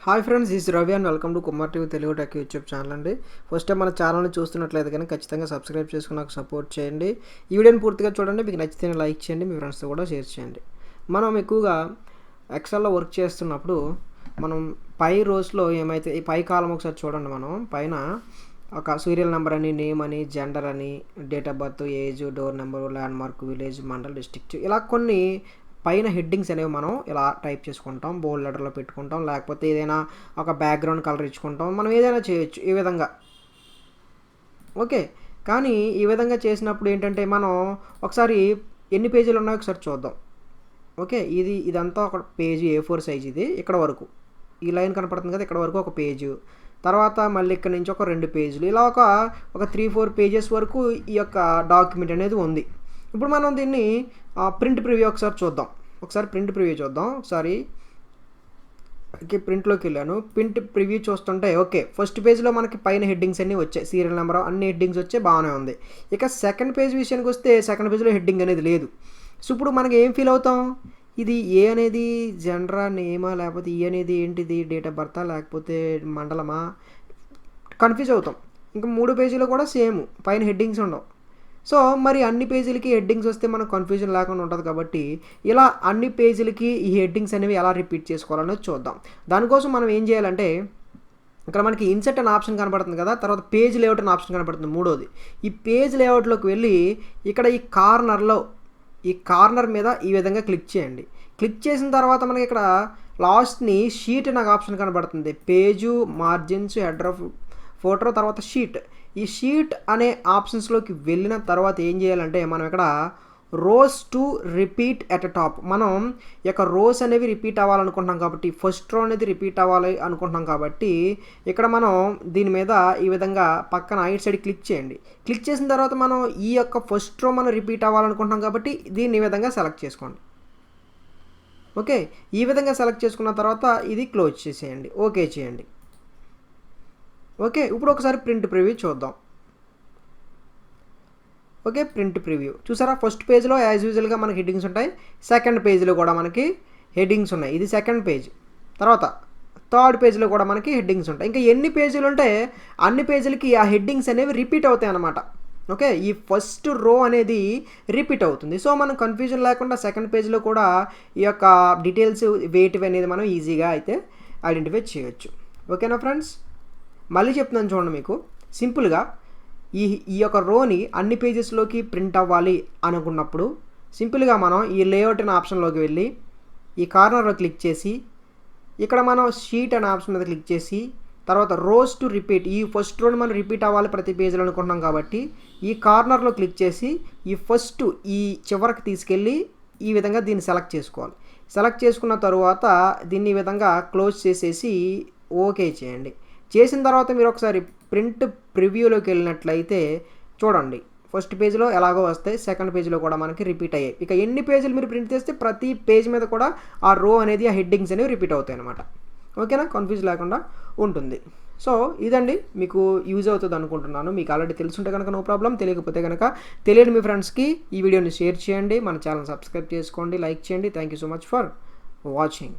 Hi friends, this Ravi and welcome to Kumar TV Telugu tech YouTube channel అండి. First time మన ఛానల్ని చూస్తున్నట్లయితే కానీ ఖచ్చితంగా సబ్స్క్రైబ్ చేసుకుని నాకు సపోర్ట్ చేయండి. ఈ వీడియోని పూర్తిగా చూడండి, మీకు నచ్చితే లైక్ చేయండి, మీ ఫ్రెండ్స్తో కూడా షేర్ చేయండి. మనం ఎక్కువగా ఎక్సెల్లో వర్క్ చేస్తున్నప్పుడు మనం పై రోస్లో ఏమైతే ఈ పై కాలం ఒకసారి చూడండి. మనం పైన ఒక సీరియల్ నెంబర్ అని, నేమ్ అని, జెండర్ అని, date of birth, age, door number, land mark, village, mandal, district ఇలా కొన్ని పైన హెడ్డింగ్స్ అనేవి మనం ఇలా టైప్ చేసుకుంటాం, బోల్డ్ లెటర్లో పెట్టుకుంటాం, లేకపోతే ఏదైనా ఒక బ్యాక్గ్రౌండ్ కలర్ ఇచ్చుకుంటాం, మనం ఏదైనా చేయొచ్చు ఈ విధంగా. ఓకే, కానీ ఈ విధంగా చేసినప్పుడు ఏంటంటే మనం ఒకసారి ఎన్ని పేజీలు ఉన్నాయో ఒకసారి చూద్దాం. ఓకే, ఇదంతా ఒక పేజీ A4 సైజ్. ఇది ఇక్కడ వరకు ఈ లైన్ కనపడుతుంది కదా, ఇక్కడ వరకు ఒక పేజు, తర్వాత మళ్ళీ ఇక్కడ నుంచి ఒక 2 పేజీలు, ఇలా ఒక 3-4 పేజెస్ వరకు ఈ యొక్క డాక్యుమెంట్ అనేది ఉంది. ఇప్పుడు మనం దీన్ని ప్రింట్ ప్రివ్యూ ఒకసారి చూద్దాం. ప్రింట్ ప్రివ్యూ చూద్దాం. ప్రింట్లోకి వెళ్ళాను. ప్రింట్ ప్రివ్యూ చూస్తుంటే ఓకే, ఫస్ట్ పేజ్లో మనకి పైన హెడ్డింగ్స్ అన్నీ వచ్చాయి, సీరియల్ నెంబర్ అన్ని హెడ్డింగ్స్ వచ్చాయి, బాగానే ఉంది. ఇక సెకండ్ పేజ్ విషయానికి వస్తే సెకండ్ పేజ్లో హెడ్డింగ్ అనేది లేదు. సో ఇప్పుడు మనకి ఏం ఫీల్ అవుతాం, ఇది ఏ అనేది జెండరా, నేమా, లేకపోతే ఈ అనేది ఏంటిది, డేట్ ఆఫ్ బర్తా, లేకపోతే మండలమా, కన్ఫ్యూజ్ అవుతాం. ఇంకా 3 పేజీలో కూడా సేమ్ పైన హెడ్డింగ్స్ ఉండవు. సో మరి అన్ని పేజీలకి హెడ్డింగ్స్ వస్తే మనకు కన్ఫ్యూజన్ లేకుండా ఉంటుంది. కాబట్టి ఇలా అన్ని పేజీలకి ఈ హెడ్డింగ్స్ అనేవి ఎలా రిపీట్ చేసుకోవాలనేది చూద్దాం. దానికోసం మనం ఏం చేయాలంటే, ఇక్కడ మనకి ఇన్సర్ట్ అనే ఆప్షన్ కనపడుతుంది కదా, తర్వాత పేజ్ లేఅవుట్ అనే ఆప్షన్ కనపడుతుంది మూడోది. ఈ పేజ్ లేఅవుట్లోకి వెళ్ళి ఇక్కడ ఈ కార్నర్ మీద ఈ విధంగా క్లిక్ చేయండి. క్లిక్ చేసిన తర్వాత మనకి ఇక్కడ లాస్ట్ని షీట్ అనే ఆప్షన్ కనబడుతుంది. Page, margins, header of footer, తర్వాత షీట్. ఈ షీట్ అనే ఆప్షన్స్లోకి వెళ్ళిన తర్వాత ఏం చేయాలంటే, మనం ఇక్కడ rows to repeat at top, మనం ఈ యొక్క రోస్ అనేవి రిపీట్ అవ్వాలనుకుంటున్నాం కాబట్టి, ఫస్ట్ రో అనేది రిపీట్ అవ్వాలి అనుకుంటున్నాం కాబట్టి ఇక్కడ మనం దీని మీద ఈ విధంగా పక్కన రైట్ సైడ్ క్లిక్ చేయండి. క్లిక్ చేసిన తర్వాత మనం ఈ యొక్క ఫస్ట్ రో మనం రిపీట్ అవ్వాలనుకుంటున్నాం కాబట్టి దీన్ని ఈ విధంగా సెలెక్ట్ చేసుకోండి. ఓకే, ఈ విధంగా సెలెక్ట్ చేసుకున్న తర్వాత ఇది క్లోజ్ చేసేయండి, ఓకే చేయండి. ఓకే, ఇప్పుడు ఒకసారి ప్రింట్ ప్రివ్యూ చూద్దాం. ఓకే, ప్రింట్ ప్రివ్యూ చూసారా, ఫస్ట్ పేజ్లో యాజ్ యూజువల్గా మనకి హెడ్డింగ్స్ ఉంటాయి, సెకండ్ పేజ్లో కూడా మనకి హెడ్డింగ్స్ ఉన్నాయి. ఇది సెకండ్ పేజ్. తర్వాత థర్డ్ పేజ్లో కూడా మనకి హెడ్డింగ్స్ ఉంటాయి. ఇంకా ఎన్ని పేజీలు ఉంటే అన్ని పేజీలకి ఆ హెడ్డింగ్స్ అనేవి రిపీట్ అవుతాయి అన్నమాట. ఓకే, ఈ ఫస్ట్ రో అనేది రిపీట్ అవుతుంది. సో మనం కన్ఫ్యూజన్ లేకుండా సెకండ్ పేజ్లో కూడా ఈ యొక్క డీటెయిల్స్ వేటివి అనేది మనం ఈజీగా అయితే ఐడెంటిఫై చేయొచ్చు. ఓకేనా ఫ్రెండ్స్, మళ్ళీ చెప్తున్నాను చూడండి. మీకు సింపుల్గా ఈ యొక్క రోని అన్ని పేజెస్లోకి ప్రింట్ అవ్వాలి అనుకున్నప్పుడు సింపుల్గా మనం ఈ లేఅవుట్ అనే ఆప్షన్లోకి వెళ్ళి ఈ కార్నర్లో క్లిక్ చేసి ఇక్కడ మనం షీట్ అనే ఆప్షన్ మీద క్లిక్ చేసి తర్వాత రోస్ టు రిపీట్, ఈ ఫస్ట్ రోని మనం రిపీట్ అవ్వాలి ప్రతి పేజీలో అనుకుంటున్నాం కాబట్టి ఈ కార్నర్లో క్లిక్ చేసి ఈ చివరికి తీసుకెళ్ళి ఈ విధంగా దీన్ని సెలెక్ట్ చేసుకోవాలి. సెలెక్ట్ చేసుకున్న తరువాత దీన్ని ఈ విధంగా క్లోజ్ చేసేసి ఓకే చేయండి. చేసిన తర్వాత మీరు ఒకసారి ప్రింట్ ప్రివ్యూలోకి వెళ్ళినట్లయితే చూడండి, ఫస్ట్ పేజ్లో ఎలాగో వస్తాయి, సెకండ్ పేజ్లో కూడా మనకి రిపీట్ అయ్యాయి. ఇక ఎన్ని పేజీలు మీరు ప్రింట్ చేస్తే ప్రతి పేజ్ మీద కూడా ఆ రో అనేది, ఆ హెడ్డింగ్స్ అనేవి రిపీట్ అవుతాయి అన్నమాట. ఓకేనా, కన్ఫ్యూజ్ లేకుండా ఉంటుంది. సో ఇదండి, మీకు యూజ్ అవుతుంది అనుకుంటున్నాను. మీకు ఆల్రెడీ తెలుసుంటే కనుక నో ప్రాబ్లం, తెలియకపోతే కనుక తెలియని మీ ఫ్రెండ్స్కి ఈ వీడియోని షేర్ చేయండి, మన ఛానల్ సబ్స్క్రైబ్ చేసుకోండి, లైక్ చేయండి. Thank you so much for watching.